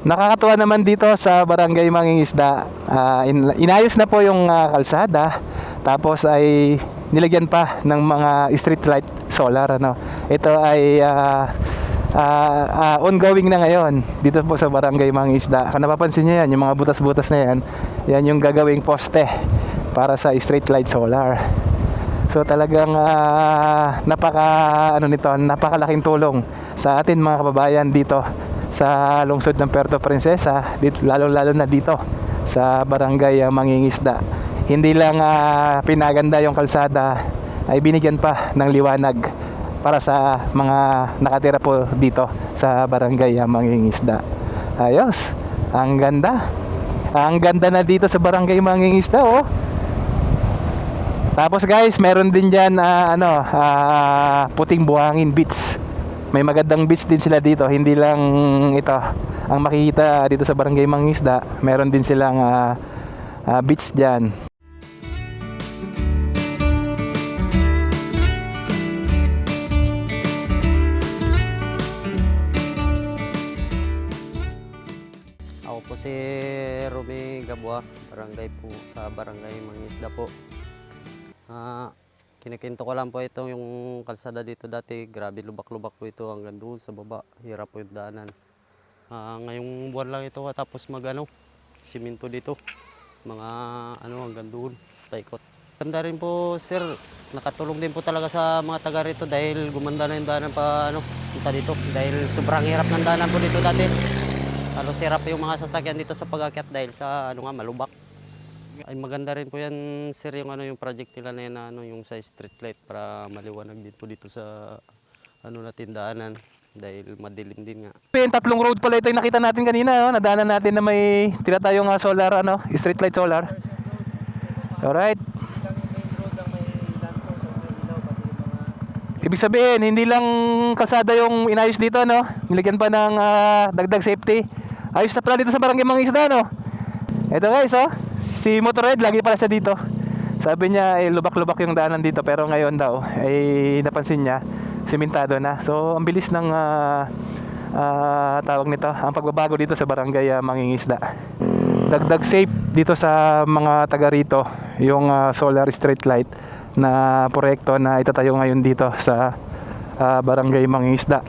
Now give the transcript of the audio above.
Nakakatuwa naman dito sa Barangay Mangingisda. Inayos na po yung kalsada, tapos ay nilagyan pa ng mga street light solar, ano. Ito ay ongoing na ngayon dito po sa Barangay Mangingisda. Kung napapansin niyo yan, yung mga butas-butas na yan, yan yung gagawing poste para sa street light solar. So talagang napakalaking tulong sa atin mga kababayan dito sa lungsod ng Puerto Princesa, dito, lalo na dito sa Barangay Mangingisda. Hindi lang pinaganda yung kalsada, ay binigyan pa ng liwanag para sa mga nakatira po dito sa Barangay Mangingisda. Ayos, ang ganda. Ang ganda na dito sa Barangay Mangingisda, oh. Tapos guys, meron din dyan Puting Buhangin Beach. May magandang beach din sila dito. Hindi lang ito ang makikita dito sa Barangay Mangingisda. Meron din silang beach dyan. Ako po si Romy Gabua, barangay po sa Barangay Mangingisda po. Kinikinto ko lang po ito yung kalsada dito dati. Grabe, lubak-lubak po ito hanggang doon sa baba. Hirap po yung daanan. Ngayong buwan lang ito tapos simento dito. Mga hanggang doon, paikot. Ganda rin po sir, nakatulong din po talaga sa mga taga rito dahil gumanda na yung daanan punta dito. Dahil sobrang hirap ng daanan po dito dati. Halos hirap yung mga sasakyan dito sa pag-akyat dahil sa malubak. Ay maganda rin po yan sir yung yung project nila na yan yung sa street light para maliwanag din po dito sa natin daanan dahil madilim din nga. Yung tatlong road pala ito yung nakita natin kanina, oh. Nadaanan natin na may tinatayong solar, street light solar. Alright. Ibig sabihin, hindi lang kalsada yung inayos dito, no? Nilagyan pa ng dagdag safety. Ayos na pala dito sa Barangay Mangingisda, no? Ito guys, si Motorhead lagi pala siya dito. Sabi niya lubak-lubak yung daanan dito, pero ngayon daw ay napansin niya simentado na. So ang bilis ng tawag nito, ang pagbabago dito sa Barangay Mangingisda. Dagdag safe dito sa mga taga rito yung solar street light na proyekto na itatayo ngayon dito sa Barangay Mangingisda.